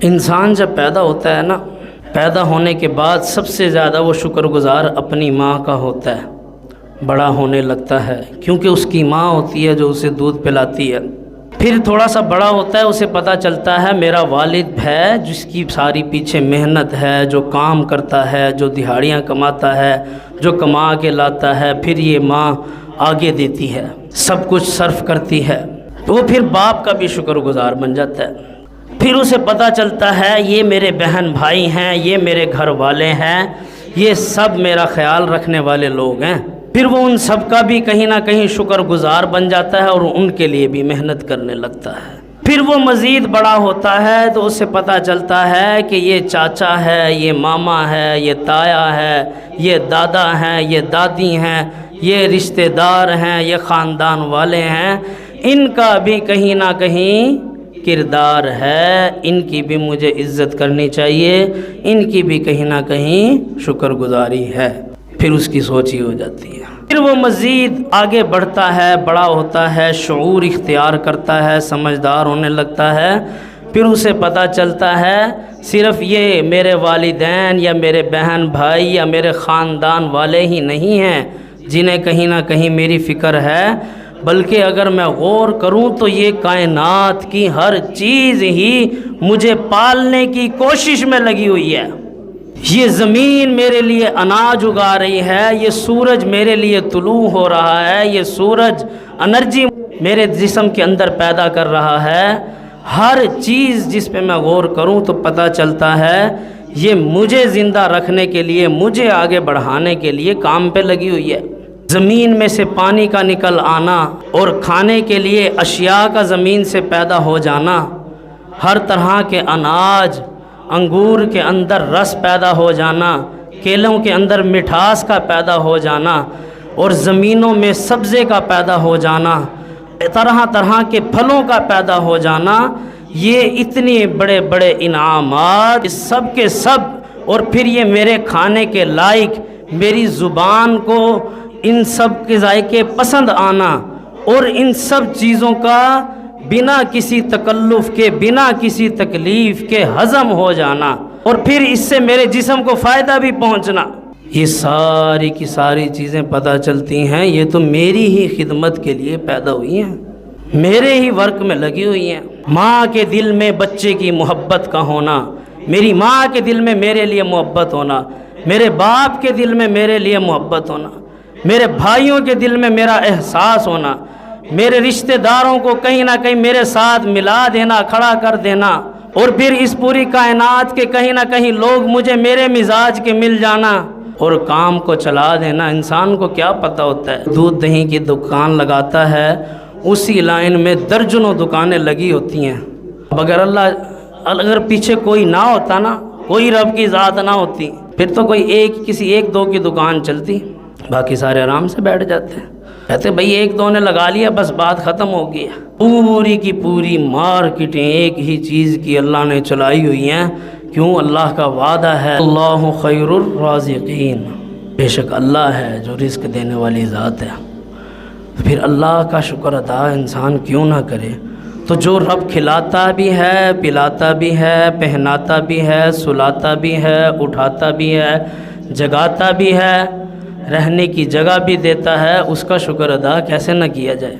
انسان جب پیدا ہوتا ہے نا، پیدا ہونے کے بعد سب سے زیادہ وہ شکر گزار اپنی ماں کا ہوتا ہے، بڑا ہونے لگتا ہے کیونکہ اس کی ماں ہوتی ہے جو اسے دودھ پلاتی ہے۔ پھر تھوڑا سا بڑا ہوتا ہے، اسے پتہ چلتا ہے میرا والد ہے جس کی ساری پیچھے محنت ہے، جو کام کرتا ہے، جو دہاڑیاں کماتا ہے، جو کما کے لاتا ہے، پھر یہ ماں آگے دیتی ہے، سب کچھ صرف کرتی ہے، تو وہ پھر باپ کا بھی شکر گزار بن جاتا ہے۔ پھر اسے پتہ چلتا ہے یہ میرے بہن بھائی ہیں، یہ میرے گھر والے ہیں، یہ سب میرا خیال رکھنے والے لوگ ہیں، پھر وہ ان سب کا بھی کہیں نہ کہیں شکر گزار بن جاتا ہے اور ان کے لیے بھی محنت کرنے لگتا ہے۔ پھر وہ مزید بڑا ہوتا ہے تو اسے پتہ چلتا ہے کہ یہ چاچا ہے، یہ ماما ہے، یہ تایا ہے، یہ دادا ہیں، یہ دادی ہیں، یہ رشتہ دار ہیں، یہ خاندان والے ہیں، ان کا بھی کہیں نہ کہیں کردار ہے، ان کی بھی مجھے عزت کرنی چاہیے، ان کی بھی کہیں نہ کہیں شکر گزاری ہے۔ پھر اس کی سوچ ہی ہو جاتی ہے۔ پھر وہ مزید آگے بڑھتا ہے، بڑا ہوتا ہے، شعور اختیار کرتا ہے، سمجھدار ہونے لگتا ہے، پھر اسے پتہ چلتا ہے صرف یہ میرے والدین یا میرے بہن بھائی یا میرے خاندان والے ہی نہیں ہیں جنہیں کہیں نہ کہیں میری فکر ہے، بلکہ اگر میں غور کروں تو یہ کائنات کی ہر چیز ہی مجھے پالنے کی کوشش میں لگی ہوئی ہے۔ یہ زمین میرے لیے اناج اگا رہی ہے، یہ سورج میرے لیے طلوع ہو رہا ہے، یہ سورج انرجی میرے جسم کے اندر پیدا کر رہا ہے۔ ہر چیز جس پہ میں غور کروں تو پتہ چلتا ہے یہ مجھے زندہ رکھنے کے لیے، مجھے آگے بڑھانے کے لیے کام پہ لگی ہوئی ہے۔ زمین میں سے پانی کا نکل آنا اور کھانے کے لیے اشیاء کا زمین سے پیدا ہو جانا، ہر طرح کے اناج، انگور کے اندر رس پیدا ہو جانا، کیلوں کے اندر مٹھاس کا پیدا ہو جانا اور زمینوں میں سبزے کا پیدا ہو جانا، طرح طرح کے پھلوں کا پیدا ہو جانا، یہ اتنے بڑے بڑے انعامات سب کے سب، اور پھر یہ میرے کھانے کے لائق، میری زبان کو ان سب کے ذائقے پسند آنا اور ان سب چیزوں کا بنا کسی تکلف کے، بنا کسی تکلیف کے ہضم ہو جانا اور پھر اس سے میرے جسم کو فائدہ بھی پہنچنا، یہ ساری کی ساری چیزیں پتہ چلتی ہیں یہ تو میری ہی خدمت کے لیے پیدا ہوئی ہیں، میرے ہی ورک میں لگی ہوئی ہیں۔ ماں کے دل میں بچے کی محبت کا ہونا، میری ماں کے دل میں میرے لیے محبت ہونا، میرے باپ کے دل میں میرے لیے محبت ہونا، میرے بھائیوں کے دل میں میرا احساس ہونا، میرے رشتہ داروں کو کہیں نہ کہیں میرے ساتھ ملا دینا، کھڑا کر دینا، اور پھر اس پوری کائنات کے کہیں نہ کہیں لوگ مجھے میرے مزاج کے مل جانا اور کام کو چلا دینا۔ انسان کو کیا پتہ ہوتا ہے، دودھ دہی کی دکان لگاتا ہے، اسی لائن میں درجنوں دکانیں لگی ہوتی ہیں، اگر پیچھے کوئی نہ ہوتا نا، کوئی رب کی ذات نہ ہوتی، پھر تو کوئی کسی ایک دو کی دکان چلتی، باقی سارے آرام سے بیٹھ جاتے ہیں، کہتے بھئی ایک دو نے لگا لیا بس بات ختم ہو گئی ہے۔ پوری کی پوری مارکیٹیں ایک ہی چیز کی اللہ نے چلائی ہوئی ہیں، کیوں؟ اللہ کا وعدہ ہے اللہ خیر الرازقین، بے شک اللہ ہے جو رزق دینے والی ذات ہے۔ پھر اللہ کا شکر ادا انسان کیوں نہ کرے؟ تو جو رب کھلاتا بھی ہے، پلاتا بھی ہے، پہناتا بھی ہے، سلاتا بھی ہے، اٹھاتا بھی ہے، جگاتا بھی ہے، رہنے کی جگہ بھی دیتا ہے، اس کا شکر ادا کیسے نہ کیا جائے؟